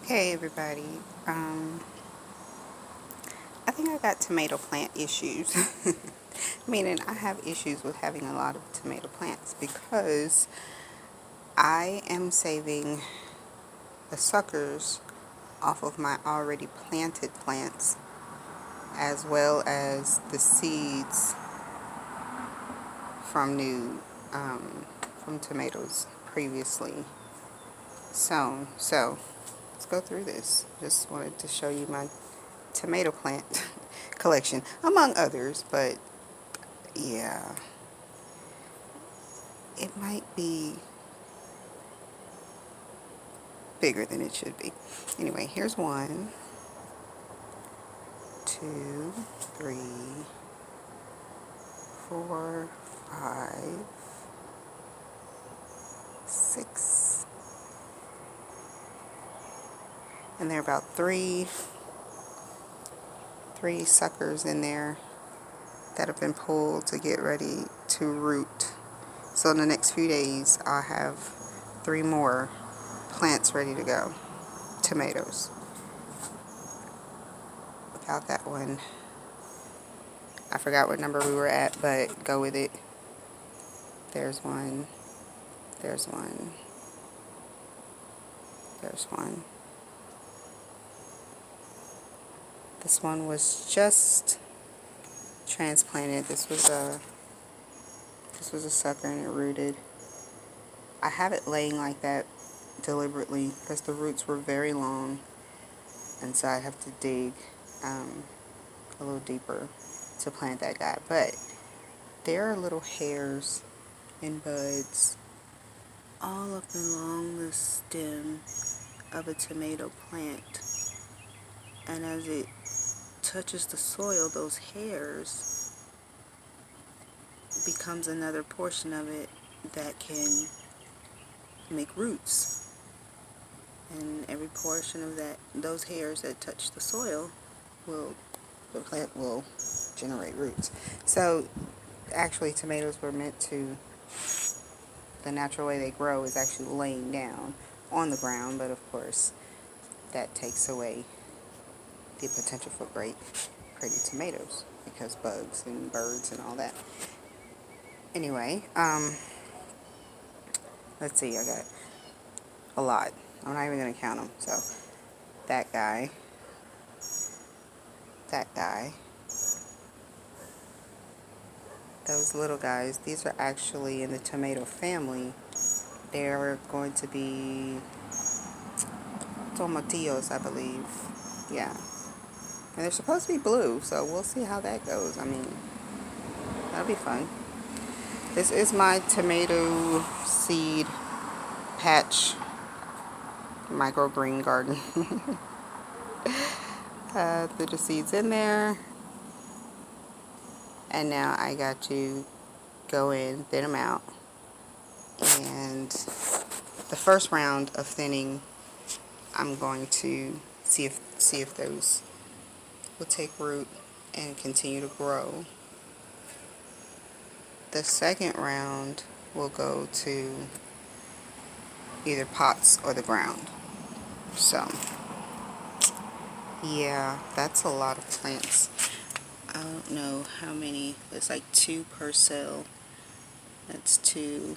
Hey everybody. I think I got tomato plant issues. Meaning I have issues with having a lot of tomato plants because I am saving the suckers off of my already planted plants as well as the seeds from new from tomatoes previously sown. So let's go through this. Just wanted to show you my tomato plant collection among others, but yeah, it might be bigger than it should be. Anyway, here's 1, 2, 3, 4, 5, 6, and there are about three suckers in there that have been pulled to get ready to root. So in the next few days, I'll have 3 more plants ready to go. Tomatoes. Without that one, I forgot what number we were at, but go with it. There's one. There's one. There's one. This one was just transplanted. This was a sucker and it rooted. I have it laying like that deliberately because the roots were very long, and so I'd have to dig a little deeper to plant that guy. But there are little hairs and buds all up and along the stem of a tomato plant, and as it touches the soil, those hairs becomes another portion of it that can make roots, and every portion of those hairs that touch the soil the plant will generate roots. So actually tomatoes were meant to, the natural way they grow is actually laying down on the ground, but of course that takes away the potential for great pretty tomatoes because bugs and birds and all that. Anyway, let's see, I got a lot. I'm not even going to count them. So that guy, that guy, those little guys, these are actually in the tomato family. They're going to be tomatillos, I believe. Yeah. And they're supposed to be blue, so we'll see how that goes. I mean, that'll be fun. This is my tomato seed patch microgreen garden. Threw the seeds in there. And now I got to go in, thin them out. And the first round of thinning, I'm going to see if those will take root and continue to grow. The second round will go to either pots or the ground. So, yeah, that's a lot of plants. I don't know how many. It's like 2 per cell. That's 2.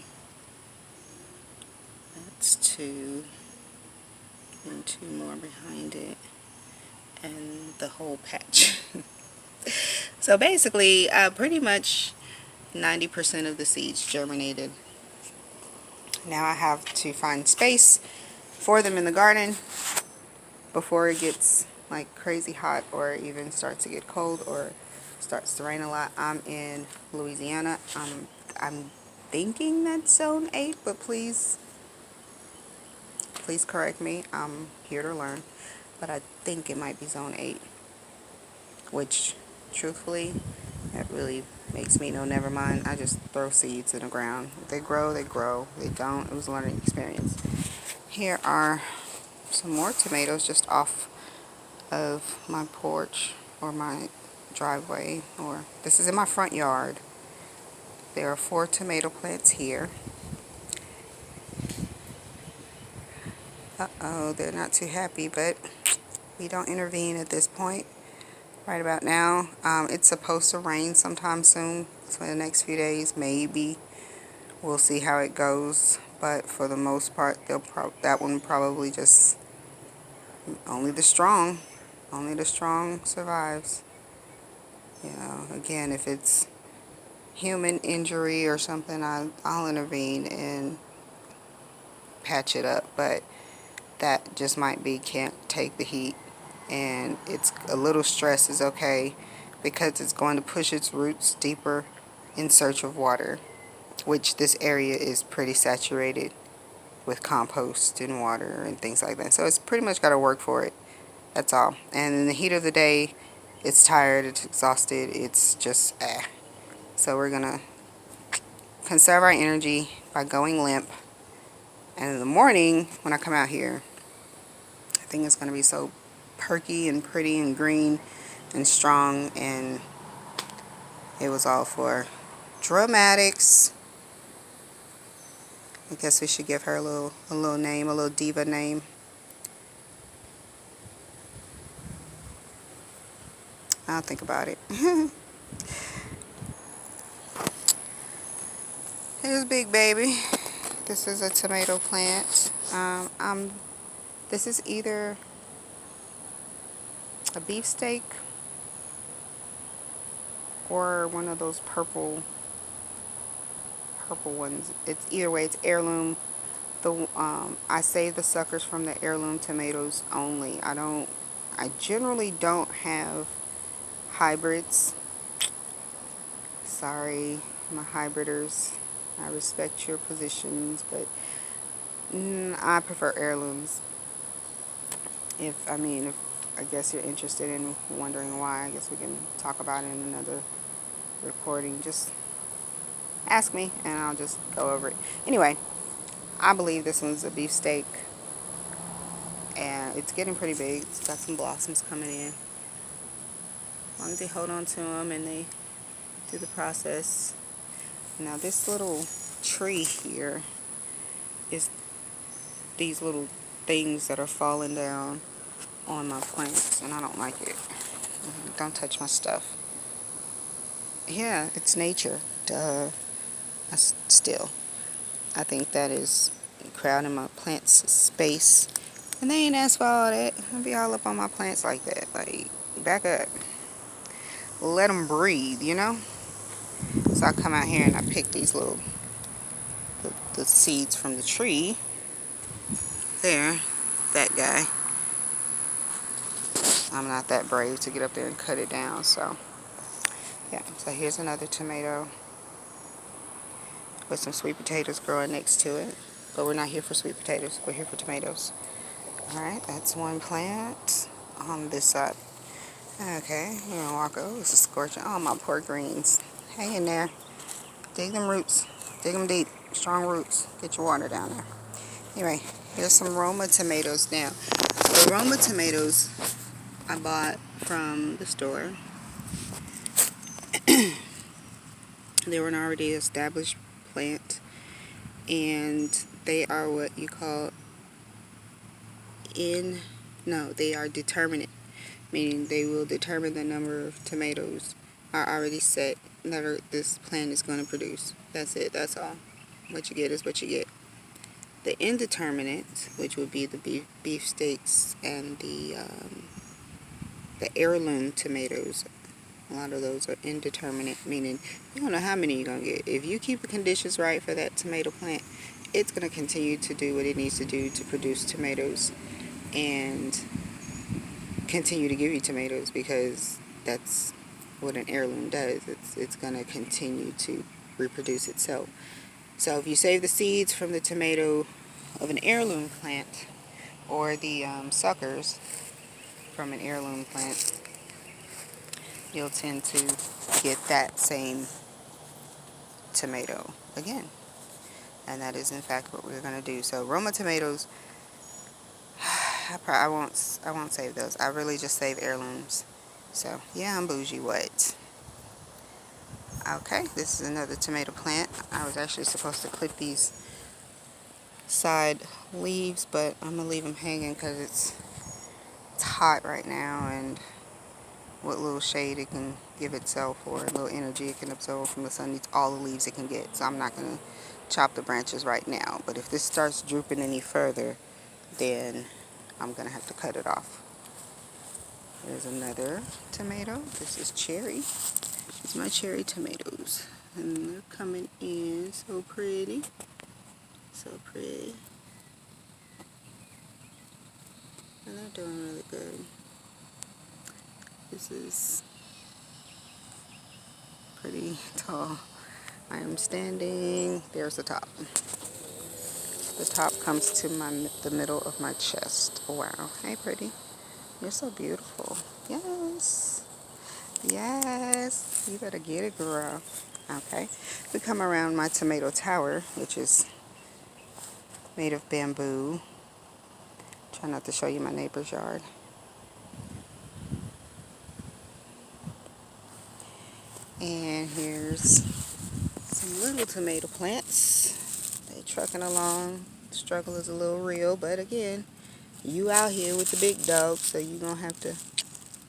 That's 2. And 2 more behind it. And the whole patch. So basically, pretty much 90% of the seeds germinated. Now I have to find space for them in the garden before it gets like crazy hot or even starts to get cold or starts to rain a lot. I'm in Louisiana. I'm thinking that's zone 8, but please correct me. I'm here to learn. But I think it might be zone 8, which truthfully, that really makes me know, never mind. I just throw seeds in the ground. If they grow, they grow. If they don't, it was a learning experience. Here are some more tomatoes just off of my porch or my driveway, or this is in my front yard. There are 4 tomato plants here. Uh-oh, they're not too happy, but we don't intervene at this point. Right about now, it's supposed to rain sometime soon. So in the next few days, maybe. We'll see how it goes. But for the most part, that one probably just only the strong survives. You know, again, if it's human injury or something, I'll intervene and patch it up. But that just might be can't take the heat, and it's a little stress is okay because it's going to push its roots deeper in search of water, which this area is pretty saturated with compost and water and things like that. So it's pretty much got to work for it. That's all. And in the heat of the day, it's tired, it's exhausted, it's just So we're gonna conserve our energy by going limp. And in the morning, when I come out here, I think it's gonna be so perky and pretty and green and strong, and it was all for dramatics. I guess we should give her a little name, a little diva name. I'll think about it. Here's Big Baby. This is a tomato plant. This is either a beefsteak or one of those purple ones. It's either way. It's heirloom. I save the suckers from the heirloom tomatoes only. I generally don't have hybrids. Sorry, my hybriders. I respect your positions, but I prefer heirlooms. If I guess you're interested in wondering why, I guess we can talk about it in another recording. Just ask me and I'll just go over it. Anyway, I believe this one's a beefsteak, and it's getting pretty big. It's got some blossoms coming in. As long as they hold on to them and they do the process. Now this little tree here is these little things that are falling down on my plants, and I don't like it. Don't touch my stuff. Yeah, it's nature. Duh. I think that is crowding my plants' space. And they ain't asked for all that. I'll be all up on my plants like that. Like, back up. Let them breathe, you know? So I come out here and I pick these the seeds from the tree. There. That guy. I'm not that brave to get up there and cut it down, so. Yeah, so here's another tomato with some sweet potatoes growing next to it. But we're not here for sweet potatoes. We're here for tomatoes. Alright, that's one plant on this side. Okay, we're gonna walk over. This is scorching. Oh, my poor greens. Hang in there. Dig them roots. Dig them deep. Strong roots. Get your water down there. Anyway, here's some Roma tomatoes now. The Roma tomatoes I bought from the store. They were an already established plant, and they are what you call they are determinate, meaning they will determine the number of tomatoes are already set that this plant is going to produce. That's it. That's all. What you get is what you get. The indeterminate, which would be the beefsteaks and the heirloom tomatoes, a lot of those are indeterminate, meaning you don't know how many you're going to get. If you keep the conditions right for that tomato plant, it's going to continue to do what it needs to do to produce tomatoes and continue to give you tomatoes, because that's what an heirloom does. It's going to continue to reproduce itself. So if you save the seeds from the tomato of an heirloom plant, or the suckers from an heirloom plant, you'll tend to get that same tomato again. And that is in fact what we're going to do. So Roma tomatoes, I won't save those. I really just save heirlooms. So yeah, I'm bougie. What? Okay, this is another tomato plant. I was actually supposed to clip these side leaves, but I'm gonna leave them hanging because it's hot right now, and what little shade it can give itself or little energy it can absorb from the sun needs all the leaves it can get. So I'm not gonna chop the branches right now, but if this starts drooping any further, then I'm gonna have to cut it off. There's another tomato. This is cherry. It's my cherry tomatoes, and they're coming in so pretty, so pretty, and they're doing really good. This is pretty tall. I am standing, there's the top. The top comes to the middle of my chest. Wow. Hey, pretty. You're so beautiful. Yes. Yes. You better get it, girl. Okay. We come around my tomato tower, which is made of bamboo. Try not to show you my neighbor's yard. And here's some little tomato plants. They trucking along. The struggle is a little real, but again, you out here with the big dog, so you're going to have to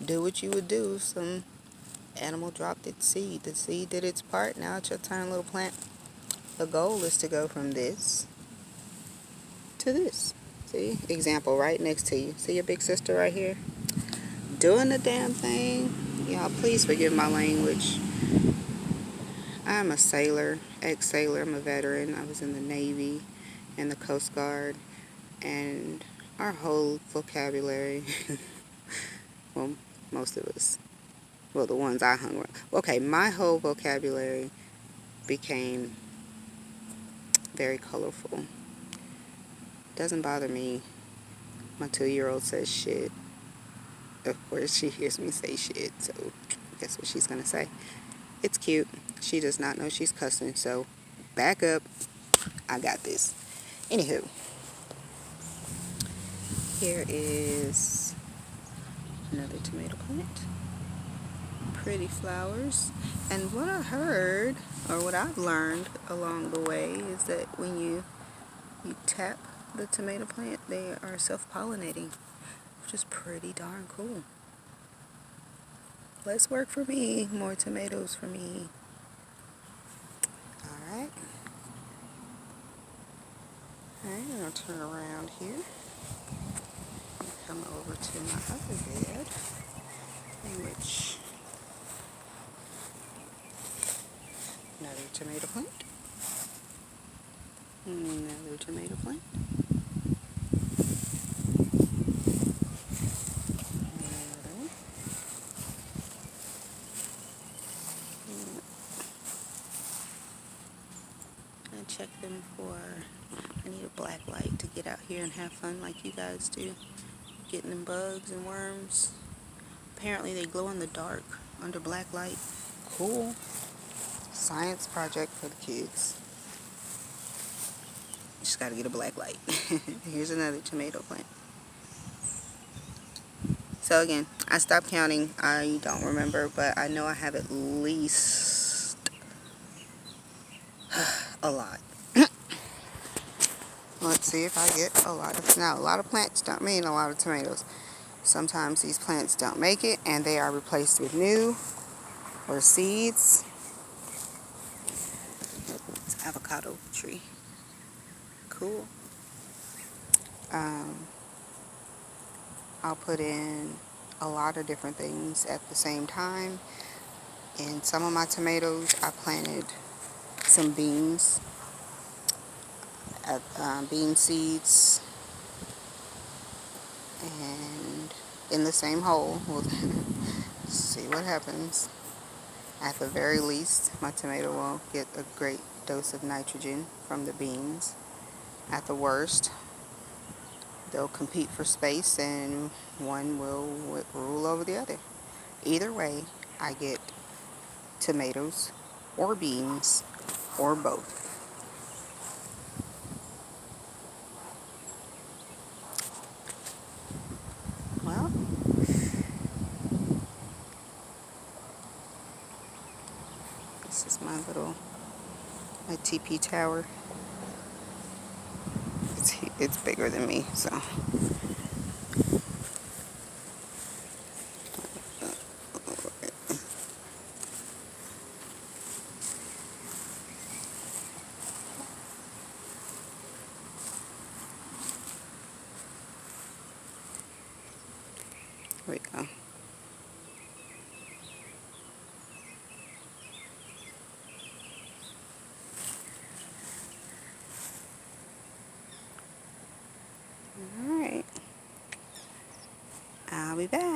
do what you would do if some animal dropped its seed. The seed did its part. Now it's your turn, little plant. The goal is to go from this to this. See? Example right next to you. See your big sister right here? Doing the damn thing. Y'all, please forgive my language. I'm a sailor, ex-sailor. I'm a veteran. I was in the Navy and the Coast Guard. And our whole vocabulary, well, most of us, well, the ones I hung around. Okay, my whole vocabulary became very colorful. Doesn't bother me. My 2-year-old says shit. Of course, she hears me say shit, so guess what she's gonna say? It's cute. She does not know she's cussing, so back up. I got this. Anywho, here is another tomato plant. Pretty flowers. And what I heard, or what I've learned along the way, is that when you tap the tomato plant, they are self-pollinating, which is pretty darn cool. Less work for me, more tomatoes for me. Alright. Alright, I'm going to turn around here. Come over to my other bed, in which another tomato plant. Another tomato plant. Check them for, I need a black light to get out here and have fun like you guys do, getting them bugs and worms. Apparently they glow in the dark under black light. Cool. Science project for the kids. Just gotta get a black light. Here's another tomato plant. So again, I stopped counting. I don't remember, but I know I have at least a lot. Let's see if I get a lot of, now a lot of plants don't mean a lot of tomatoes. Sometimes these plants don't make it and they are replaced with new or seeds. It's an avocado tree. Cool. I'll put in a lot of different things at the same time. In some of my tomatoes, I planted some beans, bean seeds, and in the same hole. We'll see what happens. At the very least, my tomato will get a great dose of nitrogen from the beans. At the worst, they'll compete for space and one will rule over the other. Either way, I get tomatoes or beans or both. Well, this is my TP tower. it's bigger than me, so. Here we go. Alright. I'll be back.